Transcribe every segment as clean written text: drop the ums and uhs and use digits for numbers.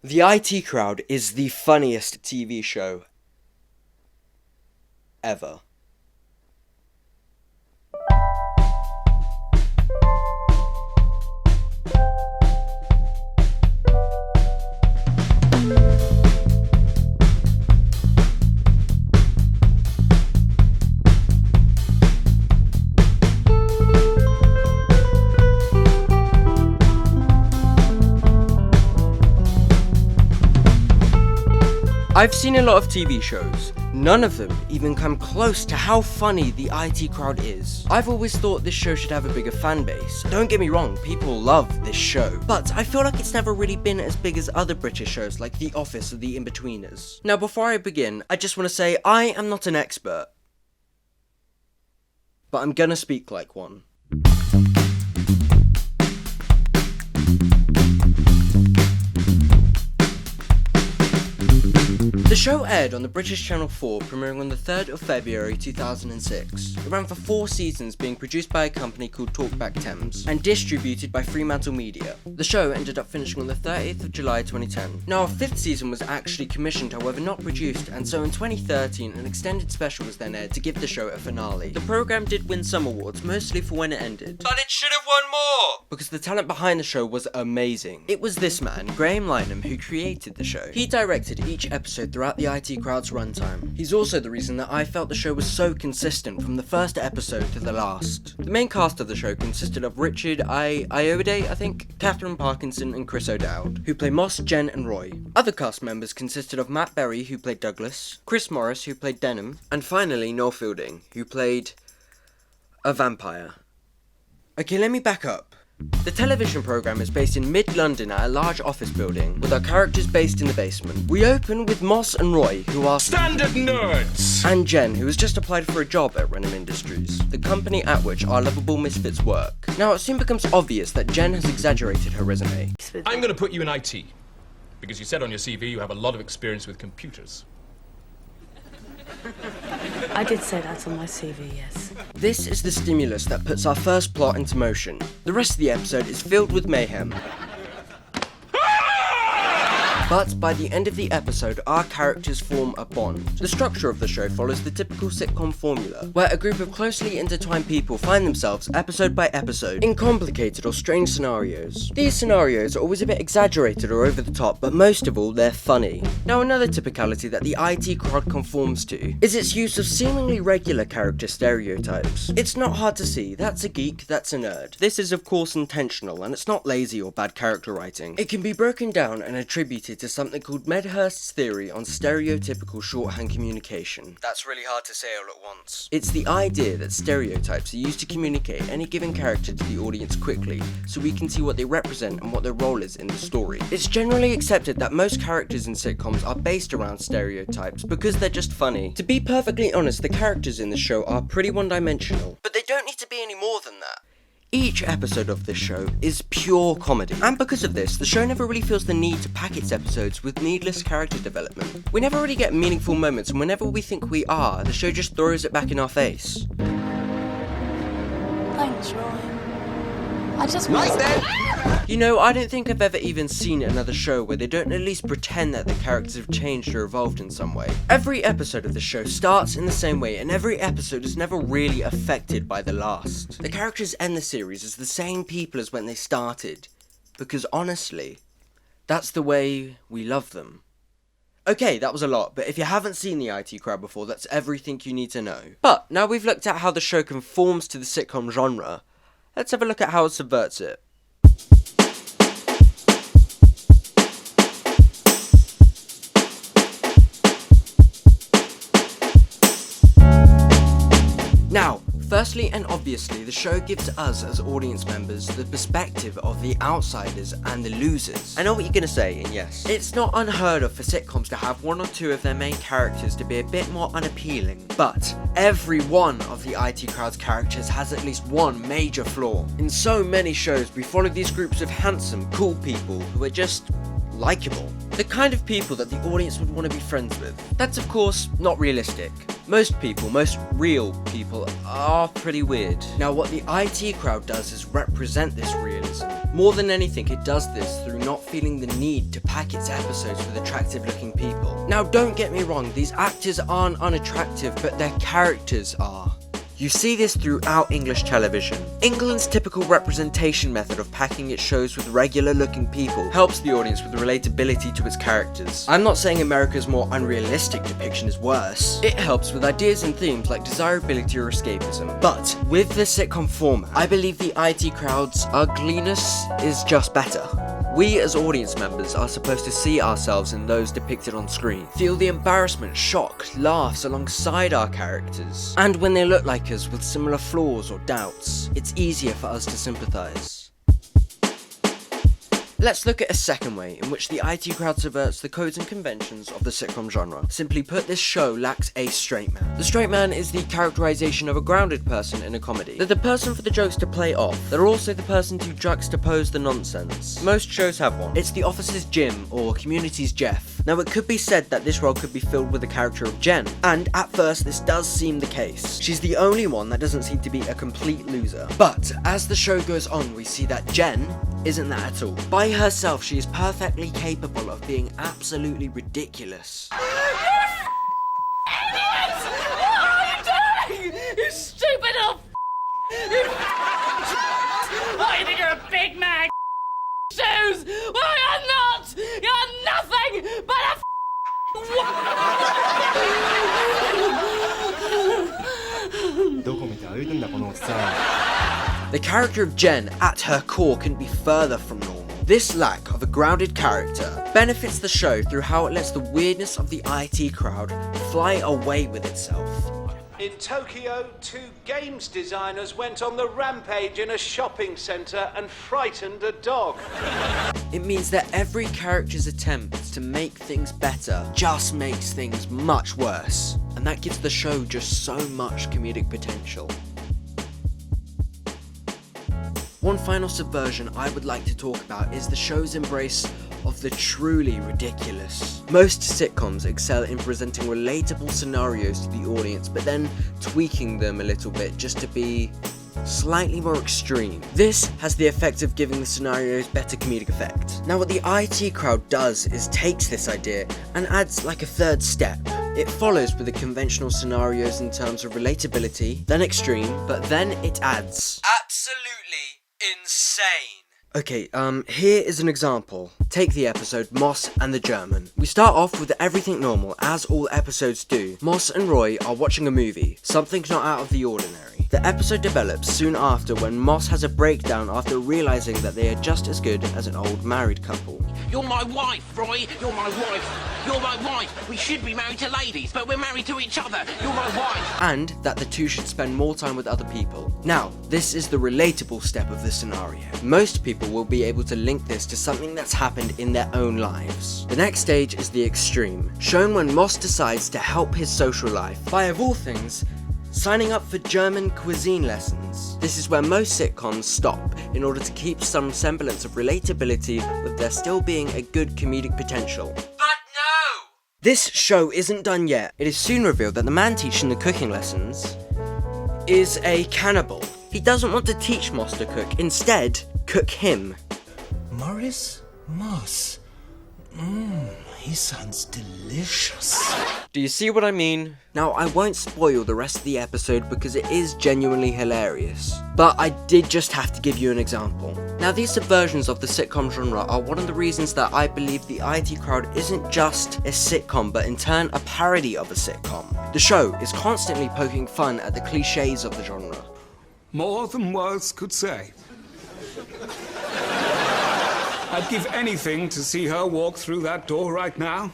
The IT Crowd is the funniest TV show ever. I've seen a lot of TV shows. None of them even come close to how funny the IT Crowd is. I've always thought this show should have a bigger fan base. Don't get me wrong, people love this show. But I feel like it's never really been as big as other British shows like The Office or The In-Betweeners. Now before I begin, I just want to say I am not an expert. But I'm gonna speak like one. The show aired on the British Channel 4, premiering on the 3rd of February 2006. It ran for 4 seasons, being produced by a company called Talkback Thames, and distributed by Fremantle Media. The show ended up finishing on the 30th of July 2010. Now, a 5th season was actually commissioned, however not produced, and so in 2013 an extended special was then aired to give the show a finale. The programme did win some awards, mostly for when it ended. But it should have won more! Because the talent behind the show was amazing. It was this man, Graham Lynham, who created the show. He directed each episode throughout the IT Crowd's runtime. He's also the reason that I felt the show was so consistent from the first episode to the last. The main cast of the show consisted of Richard Iode, I think, Catherine Parkinson and Chris O'Dowd, who play Moss, Jen and Roy. Other cast members consisted of Matt Berry, who played Douglas, Chris Morris, who played Denham, and finally Noel Fielding, who played a vampire. Okay, let me back up. The television programme is based in mid-London at a large office building, with our characters based in the basement. We open with Moss and Roy, who are standard nerds, and Jen, who has just applied for a job at Renham Industries, the company at which our lovable misfits work. Now, it soon becomes obvious that Jen has exaggerated her resume. I'm going to put you in IT, because you said on your CV you have a lot of experience with computers. I did say that on my CV, yes. This is the stimulus that puts our first plot into motion. The rest of the episode is filled with mayhem. But by the end of the episode, our characters form a bond. The structure of the show follows the typical sitcom formula, where a group of closely intertwined people find themselves, episode by episode, in complicated or strange scenarios. These scenarios are always a bit exaggerated or over the top, but most of all, they're funny. Now, another typicality that the IT Crowd conforms to is its use of seemingly regular character stereotypes. It's not hard to see, that's a geek, that's a nerd. This is of course intentional, and it's not lazy or bad character writing. It can be broken down and attributed to something called Medhurst's theory on stereotypical shorthand communication. That's really hard to say all at once. It's the idea that stereotypes are used to communicate any given character to the audience quickly, so we can see what they represent and what their role is in the story. It's generally accepted that most characters in sitcoms are based around stereotypes because they're just funny. To be perfectly honest, the characters in the show are pretty one-dimensional, but they don't need to be any more than that. Each episode of this show is pure comedy, and because of this, the show never really feels the need to pack its episodes with needless character development. We never really get meaningful moments, and whenever we think we are, the show just throws it back in our face. Thanks, Roy. I just missed it. You know, I don't think I've ever even seen another show where they don't at least pretend that the characters have changed or evolved in some way. Every episode of the show starts in the same way, and every episode is never really affected by the last. The characters end the series as the same people as when they started, because honestly, that's the way we love them. Okay, that was a lot, but if you haven't seen the IT Crowd before, that's everything you need to know. But now we've looked at how the show conforms to the sitcom genre, let's have a look at how it subverts it. Now, firstly and obviously, the show gives us as audience members the perspective of the outsiders and the losers. I know what you're gonna say, and yes, it's not unheard of for sitcoms to have one or two of their main characters to be a bit more unappealing, but every one of the IT Crowd's characters has at least one major flaw. In so many shows, we follow these groups of handsome, cool people who are just likeable. The kind of people that the audience would want to be friends with. That's of course not realistic. Most people, most real people, are pretty weird. Now what the IT crowd does is represent this realism. More than anything, it does this through not feeling the need to pack its episodes with attractive looking people. Now don't get me wrong, these actors aren't unattractive, but their characters are. You see this throughout English television. England's typical representation method of packing its shows with regular looking people helps the audience with relatability to its characters. I'm not saying America's more unrealistic depiction is worse. It helps with ideas and themes like desirability or escapism. But with the sitcom format, I believe the IT crowd's ugliness is just better. We as audience members are supposed to see ourselves in those depicted on screen, feel the embarrassment, shock, laughs alongside our characters. And when they look like us with similar flaws or doubts, it's easier for us to sympathise. Let's look at a second way in which the IT crowd subverts the codes and conventions of the sitcom genre. Simply put, this show lacks a straight man. The straight man is the characterization of a grounded person in a comedy. They're the person for the jokes to play off. They're also the person to juxtapose the nonsense. Most shows have one. It's the office's Jim or Community's Jeff. Now it could be said that this role could be filled with the character of Jen, and at first this does seem the case. She's the only one that doesn't seem to be a complete loser. But as the show goes on, we see that Jen isn't that at all. By herself, she is perfectly capable of being absolutely ridiculous. Idiots! What are you doing? You stupid little Oh, you think you're a big man? Shoes! Well, you're not! You're nothing but a The character of Jen, at her core, couldn't be further from normal. This lack of a grounded character benefits the show through how it lets the weirdness of the IT crowd fly away with itself. In Tokyo, 2 games designers went on the rampage in a shopping centre and frightened a dog. It means that every character's attempt to make things better just makes things much worse, and that gives the show just so much comedic potential. One final subversion I would like to talk about is the show's embrace of the truly ridiculous. Most sitcoms excel in presenting relatable scenarios to the audience, but then tweaking them a little bit just to be slightly more extreme. This has the effect of giving the scenarios better comedic effect. Now what the IT crowd does is takes this idea and adds like a third step. It follows with the conventional scenarios in terms of relatability, then extreme, but then it adds absolutely insane. Okay, here is an example. Take the episode Moss and the German. We start off with everything normal, as all episodes do. Moss and Roy are watching a movie, something not out of the ordinary. The episode develops soon after when Moss has a breakdown after realizing that they are just as good as an old married couple. You're my wife, Roy. You're my wife. You're my wife. We should be married to ladies, but we're married to each other. You're my wife. And that the two should spend more time with other people. Now, this is the relatable step of the scenario. Most people will be able to link this to something that's happened in their own lives. The next stage is the extreme, shown when Moss decides to help his social life by, of all things, signing up for German cuisine lessons. This is where most sitcoms stop in order to keep some semblance of relatability with there still being a good comedic potential. But no! This show isn't done yet. It is soon revealed that the man teaching the cooking lessons is a cannibal. He doesn't want to teach Moss to cook, instead, cook him. Morris Moss. He sounds delicious. Do you see what I mean? Now, I won't spoil the rest of the episode because it is genuinely hilarious, but I did just have to give you an example. Now, these subversions of the sitcom genre are one of the reasons that I believe the IT crowd isn't just a sitcom, but in turn a parody of a sitcom. The show is constantly poking fun at the cliches of the genre. More than words could say. I'd give anything to see her walk through that door right now.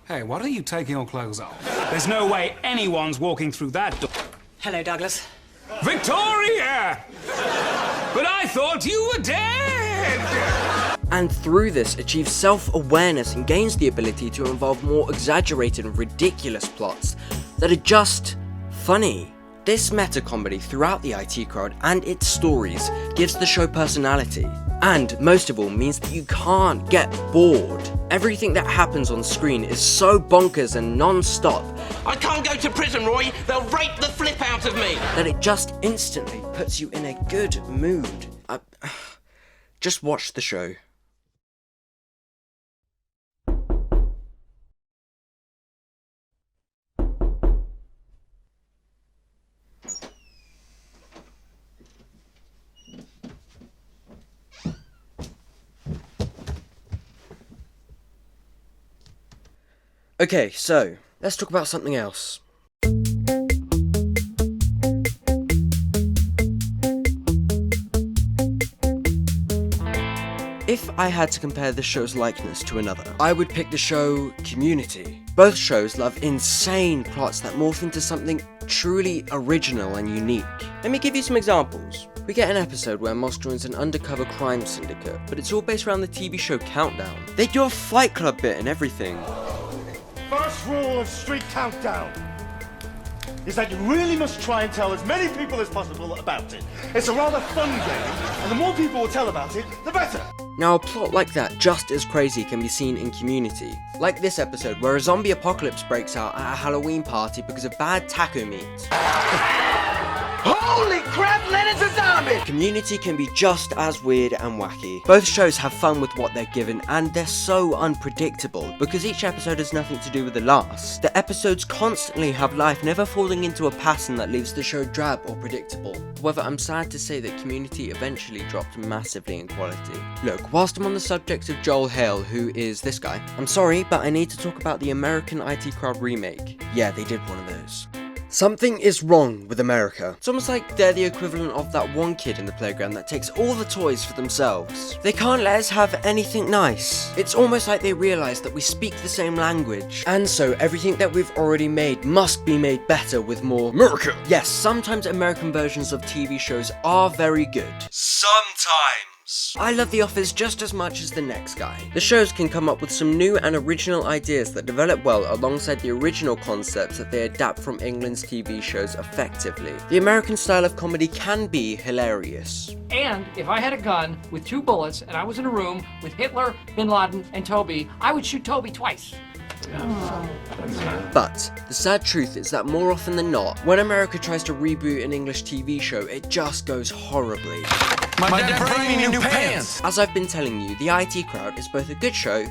Hey, what are you taking your clothes off? There's no way anyone's walking through that door. Hello, Douglas. Victoria! But I thought you were dead! And through this achieves self-awareness and gains the ability to involve more exaggerated and ridiculous plots that are just funny. This meta-comedy throughout the IT Crowd and its stories gives the show personality, and most of all means that you can't get bored. Everything that happens on screen is so bonkers and non-stop I can't go to prison, Roy. They'll rape the flip out of me. that it just instantly puts you in a good mood. Just watch the show. Okay, so let's talk about something else. If I had to compare the show's likeness to another, I would pick the show Community. Both shows love insane plots that morph into something truly original and unique. Let me give you some examples. We get an episode where Moss joins an undercover crime syndicate, but it's all based around the TV show Countdown. They do a Fight Club bit and everything. First rule of Street Countdown is that you really must try and tell as many people as possible about it. It's a rather fun game, and the more people will tell about it, the better. Now, a plot like that, just as crazy, can be seen in Community. Like this episode, where a zombie apocalypse breaks out at a Halloween party because of bad taco meat. Holy crap, Leonard's a zombie! Community can be just as weird and wacky. Both shows have fun with what they're given, and they're so unpredictable, because each episode has nothing to do with the last. The episodes constantly have life, never falling into a pattern that leaves the show drab or predictable. However, I'm sad to say that Community eventually dropped massively in quality. Look, whilst I'm on the subject of Joel Hale, who is this guy, I'm sorry, but I need to talk about the American IT Crowd remake. Yeah, they did one of those. Something is wrong with America. It's almost like they're the equivalent of that one kid in the playground that takes all the toys for themselves. They can't let us have anything nice. It's almost like they realise that we speak the same language, and so everything that we've already made must be made better with more America. Yes, sometimes American versions of TV shows are very good. Sometimes. I love The Office just as much as the next guy. The shows can come up with some new and original ideas that develop well alongside the original concepts that they adapt from England's TV shows effectively. The American style of comedy can be hilarious. And if I had a gun with 2 bullets and I was in a room with Hitler, Bin Laden, and Toby, I would shoot Toby twice. But the sad truth is that more often than not, when America tries to reboot an English TV show, it just goes horribly. My dad brought me new pants. As I've been telling you, the IT Crowd is both a good show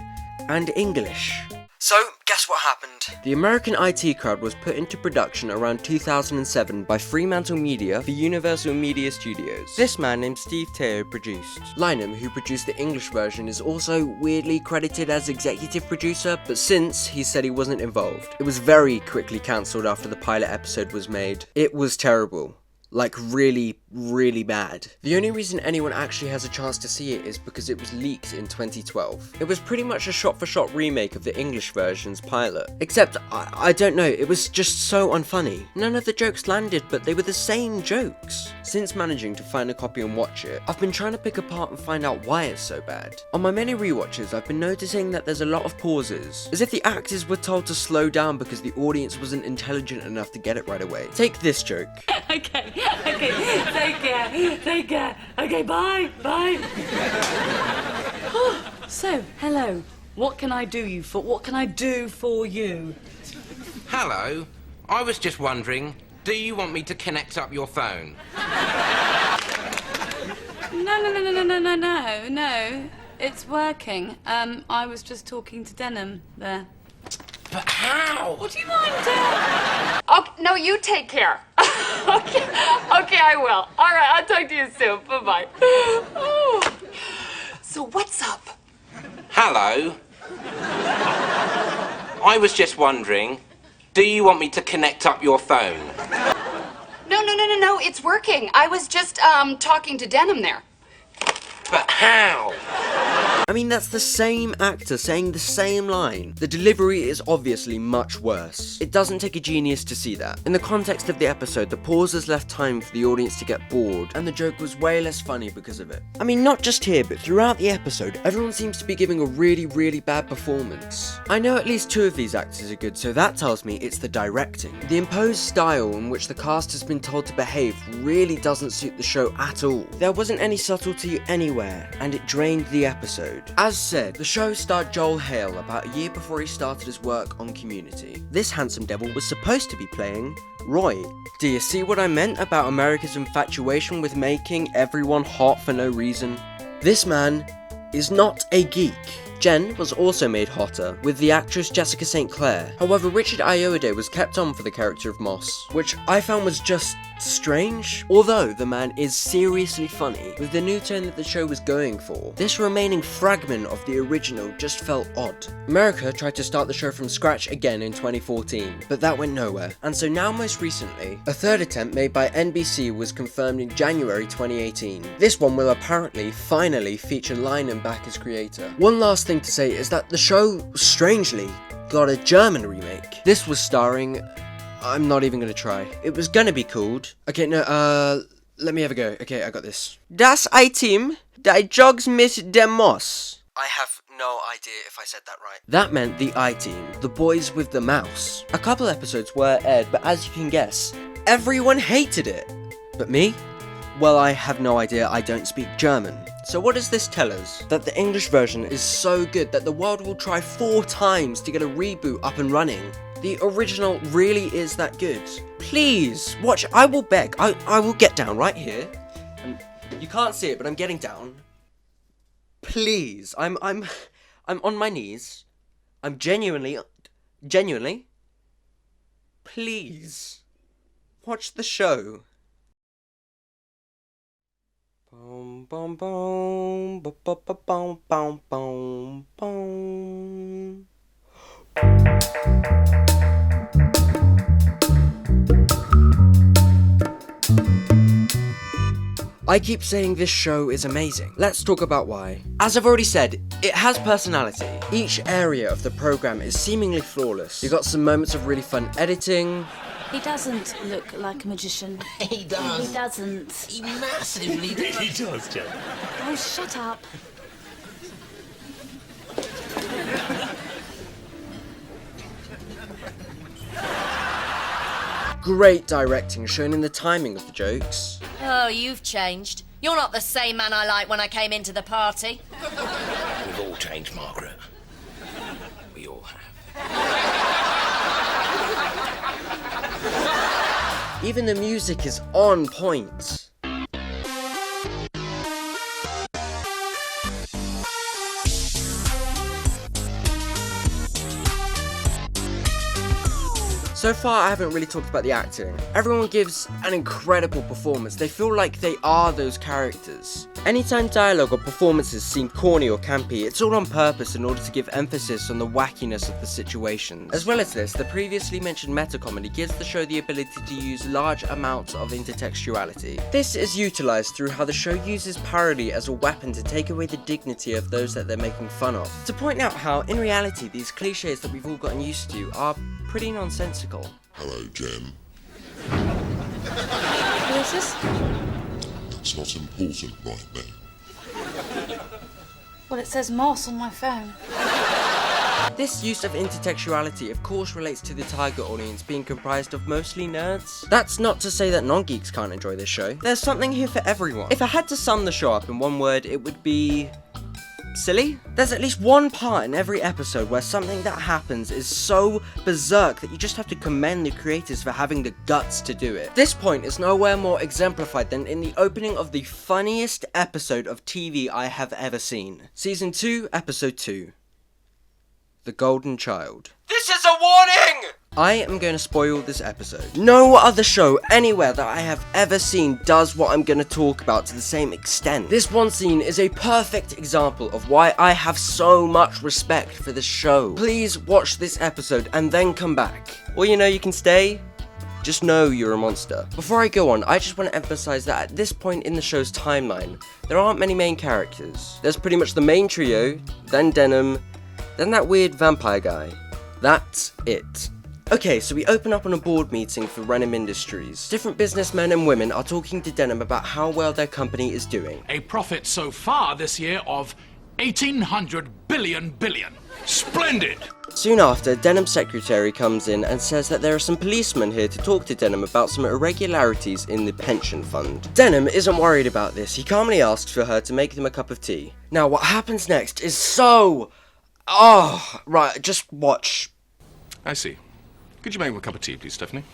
and English. So, guess what happened? The American IT Crowd was put into production around 2007 by Fremantle Media for Universal Media Studios. This man named Steve Teo produced. Lynham, who produced the English version, is also weirdly credited as executive producer, but since he said he wasn't involved. It was very quickly cancelled after the pilot episode was made. It was terrible. Like really, really bad. The only reason anyone actually has a chance to see it is because it was leaked in 2012. It was pretty much a shot-for-shot remake of the English version's pilot. Except, I don't know, it was just so unfunny. None of the jokes landed, but they were the same jokes. Since managing to find a copy and watch it, I've been trying to pick apart and find out why it's so bad. On my many rewatches, I've been noticing that there's a lot of pauses, as if the actors were told to slow down because the audience wasn't intelligent enough to get it right away. Take this joke. Okay, take care. Okay, bye. So, hello. What can I do for you? Hello. I was just wondering, do you want me to connect up your phone? No. It's working. I was just talking to Denham there. But how? What do you mind? Okay, no, you take care. Okay, I will. All right, I'll talk to you soon. Bye-bye. Oh. So what's up? Hello. I was just wondering, do you want me to connect up your phone? No, it's working. I was just, talking to Denham there. But how? I mean, that's the same actor saying the same line. The delivery is obviously much worse. It doesn't take a genius to see that. In the context of the episode, the pauses left time for the audience to get bored, and the joke was way less funny because of it. I mean, not just here, but throughout the episode, everyone seems to be giving a really bad performance. I know at least 2 of these actors are good, so that tells me it's the directing. The imposed style in which the cast has been told to behave really doesn't suit the show at all. There wasn't any subtlety anywhere, and it drained the episode. As said, the show starred Joel Hale about a year before he started his work on Community. This handsome devil was supposed to be playing Roy. Do you see what I meant about America's infatuation with making everyone hot for no reason? This man is not a geek. Jen was also made hotter, with the actress Jessica St. Clair. However, Richard Ayoade was kept on for the character of Moss, which I found was just strange. Although the man is seriously funny, with the new tone that the show was going for, this remaining fragment of the original just felt odd. America tried to start the show from scratch again in 2014, but that went nowhere. And so now most recently, a third attempt made by NBC was confirmed in January 2018. This one will apparently finally feature Lynam back as creator. One last thing to say is that the show, strangely, got a German remake. This was starring... I'm not even gonna try. It was gonna be called... Okay, no, let me have a go. Okay, I got this. Das Item, die Jogs mit dem Moss. I have no idea if I said that right. That meant the I-Team, the boys with the mouse. A couple episodes were aired, but as you can guess, everyone hated it. But me? Well, I have no idea, I don't speak German. So what does this tell us? That the English version is so good that the world will try 4 times to get a reboot up and running. The original really is that good. Please, watch, I will beg, I will get down right here. And you can't see it, but I'm getting down. Please, I'm on my knees. I'm genuinely, please, watch the show. Boom, boom, boom, boom, boom, boom, boom, boom. I keep saying this show is amazing. Let's talk about why. As I've already said, it has personality. Each area of the program is seemingly flawless. You got some moments of really fun editing. He doesn't look like a magician. He does. He doesn't. He massively does. He does, Jen. Oh, shut up. Great directing shown in the timing of the jokes. Oh, you've changed. You're not the same man I liked when I came into the party. We've all changed, Margaret. We all have. Even the music is on point. So far, I haven't really talked about the acting. Everyone gives an incredible performance. They feel like they are those characters. Anytime dialogue or performances seem corny or campy, it's all on purpose in order to give emphasis on the wackiness of the situations. As well as this, the previously mentioned meta-comedy gives the show the ability to use large amounts of intertextuality. This is utilized through how the show uses parody as a weapon to take away the dignity of those that they're making fun of. To point out how, in reality, these cliches that we've all gotten used to are pretty nonsensical. Hello, Jem. Who is this? That's not important right now. Well, it says Moss on my phone. This use of intertextuality of course relates to the target audience being comprised of mostly nerds. That's not to say that non-geeks can't enjoy this show. There's something here for everyone. If I had to sum the show up in one word, it would be... silly? There's at least one part in every episode where something that happens is so berserk that you just have to commend the creators for having the guts to do it. This point is nowhere more exemplified than in the opening of the funniest episode of TV I have ever seen. Season 2, Episode 2. The Golden Child. This is a warning! I am going to spoil this episode. No other show anywhere that I have ever seen does what I'm going to talk about to the same extent. This one scene is a perfect example of why I have so much respect for this show. Please watch this episode and then come back. Or you know, you can stay just know you're a monster. Before I go on, I just want to emphasize that at this point in the show's timeline, there aren't many main characters. There's pretty much the main trio, then Denim, then that weird vampire guy. That's it. Okay, so we open up on a board meeting for Renham Industries. Different businessmen and women are talking to Denim about how well their company is doing. A profit so far this year of 1,800 billion. Splendid! Soon after, Denim's secretary comes in and says that there are some policemen here to talk to Denim about some irregularities in the pension fund. Denim isn't worried about this. He calmly asks for her to make them a cup of tea. Now, what happens next is so... Oh, right, just watch. I see. Could you make me a cup of tea, please, Stephanie?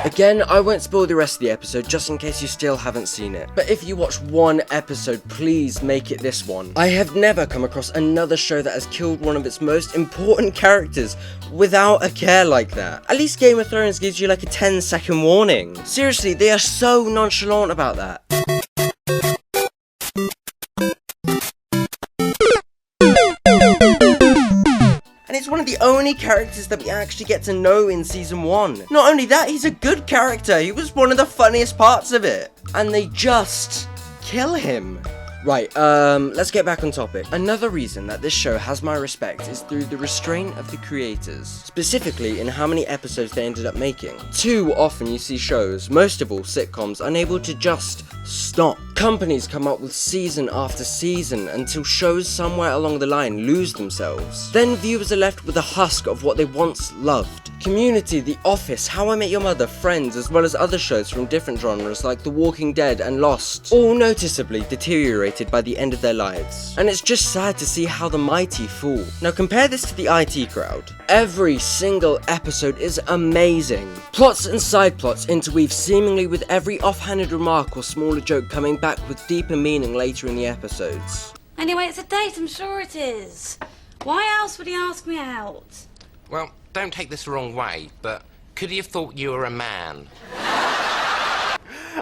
Again, I won't spoil the rest of the episode just in case you still haven't seen it. But if you watch one episode, please make it this one. I have never come across another show that has killed one of its most important characters without a care like that. At least Game of Thrones gives you like a 10-second warning. Seriously, they are so nonchalant about that. And it's one of the only characters that we actually get to know in season 1. Not only that, he's a good character. He was one of the funniest parts of it. And they just kill him. Right, let's get back on topic. Another reason that this show has my respect is through the restraint of the creators, specifically in how many episodes they ended up making. Too often you see shows, most of all sitcoms, unable to just stop. Companies come up with season after season until shows somewhere along the line lose themselves. Then viewers are left with a husk of what they once loved. Community, The Office, How I Met Your Mother, Friends, as well as other shows from different genres like The Walking Dead and Lost, all noticeably deteriorated by the end of their lives. And it's just sad to see how the mighty fall. Now compare this to the IT crowd. Every single episode is amazing. Plots and side plots interweave seemingly with every offhanded remark or smaller joke coming back with deeper meaning later in the episodes. Anyway, it's a date, I'm sure it is. Why else would he ask me out? Well, don't take this the wrong way, but could he have thought you were a man?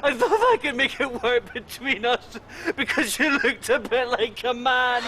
I thought I could make it work between us because you looked a bit like a man.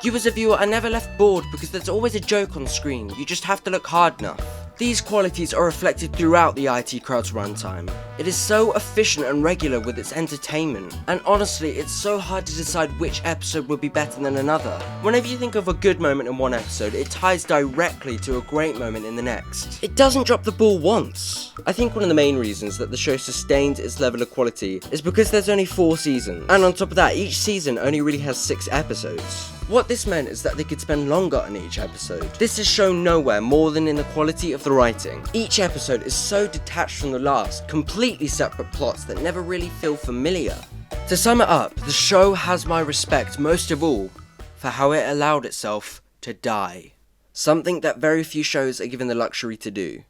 You as a viewer are never left bored because there's always a joke on screen. You just have to look hard enough. These qualities are reflected throughout the IT crowd's runtime. It is so efficient and regular with its entertainment, and honestly, it's so hard to decide which episode would be better than another. Whenever you think of a good moment in one episode, it ties directly to a great moment in the next. It doesn't drop the ball once. I think one of the main reasons that the show sustains its level of quality is because there's only 4 seasons, and on top of that, each season only really has 6 episodes. What this meant is that they could spend longer on each episode. This is shown nowhere more than in the quality of the writing. Each episode is so detached from the last, completely separate plots that never really feel familiar. To sum it up, the show has my respect most of all for how it allowed itself to die. Something that very few shows are given the luxury to do.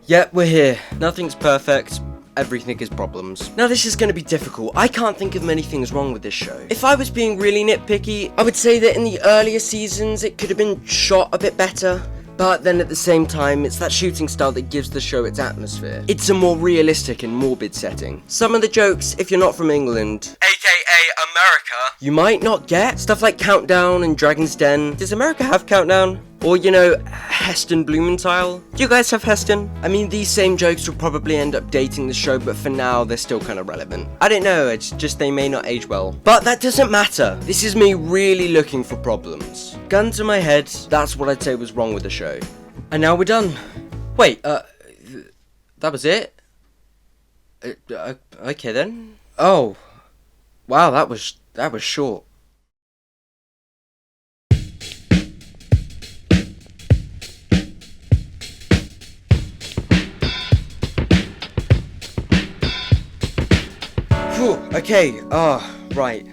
Yep, we're here. Nothing's perfect. Everything is problems. Now this is going to be difficult. I can't think of many things wrong with this show. If I was being really nitpicky, I would say that in the earlier seasons it could have been shot a bit better. But then at the same time, it's that shooting style that gives the show its atmosphere. It's a more realistic and morbid setting. Some of the jokes, if you're not from England, aka America, you might not get. Stuff like Countdown and Dragon's Den. Does America have Countdown? Or, you know, Heston Blumenthal? Do you guys have Heston? I mean, these same jokes will probably end up dating the show, but for now, they're still kind of relevant. I don't know, it's just they may not age well. But that doesn't matter. This is me really looking for problems. Gun to my head, that's what I'd say was wrong with the show. And now we're done. Wait, that was it? Okay then. Oh. Wow, that was short. Okay, right.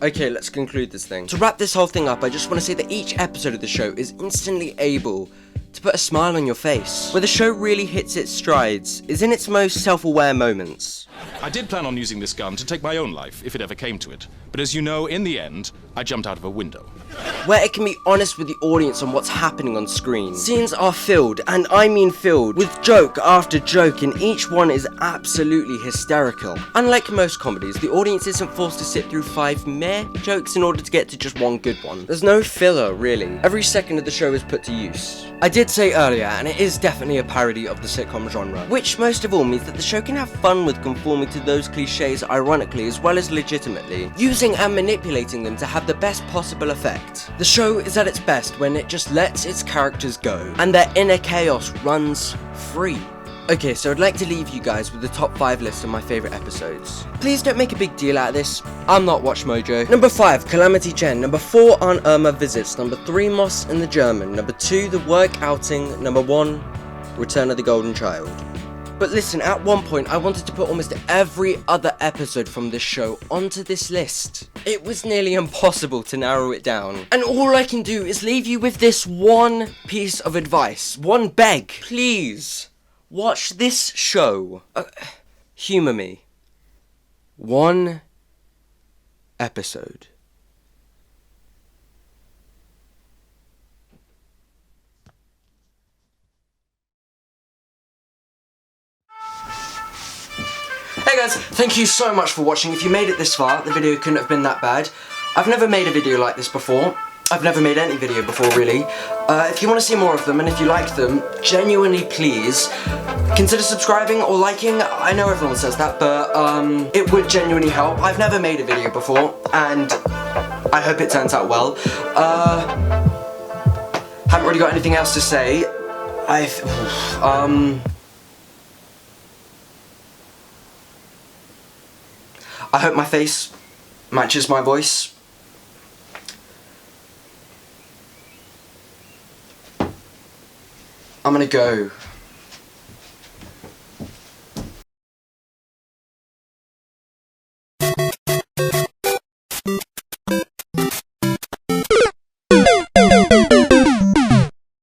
Okay, let's conclude this thing. To wrap this whole thing up, I just want to say that each episode of the show is instantly able to put a smile on your face. Where the show really hits its strides is in its most self-aware moments. I did plan on using this gun to take my own life, if it ever came to it. But as you know, in the end, I jumped out of a window. Where it can be honest with the audience on what's happening on screen. Scenes are filled, and I mean filled, with joke after joke, and each one is absolutely hysterical. Unlike most comedies, the audience isn't forced to sit through 5 meh jokes in order to get to just one good one. There's no filler, really. Every second of the show is put to use. I did say earlier, and it is definitely a parody of the sitcom genre, which most of all means that the show can have fun with conforming to those cliches ironically as well as legitimately, using and manipulating them to have the best possible effect. The show is at its best when it just lets its characters go, and their inner chaos runs free. Okay, so I'd like to leave you guys with the top 5 list of my favourite episodes. Please don't make a big deal out of this. I'm not Watch Mojo. Number 5, Calamity Jen. Number 4, Aunt Irma Visits. Number 3, Moss and the German. Number 2, The Work Outing. Number 1, Return of the Golden Child. But listen, at one point I wanted to put almost every other episode from this show onto this list. It was nearly impossible to narrow it down. And all I can do is leave you with this one piece of advice. One beg. Please, watch this show. Humour me. One episode. Hey guys, thank you so much for watching. If you made it this far, the video couldn't have been that bad. I've never made a video like this before. I've never made any video before, really. If you want to see more of them, and if you like them, genuinely please, consider subscribing or liking. I know everyone says that, but it would genuinely help. I've never made a video before, and I hope it turns out well. Haven't really got anything else to say. I hope my face matches my voice. I'm gonna go.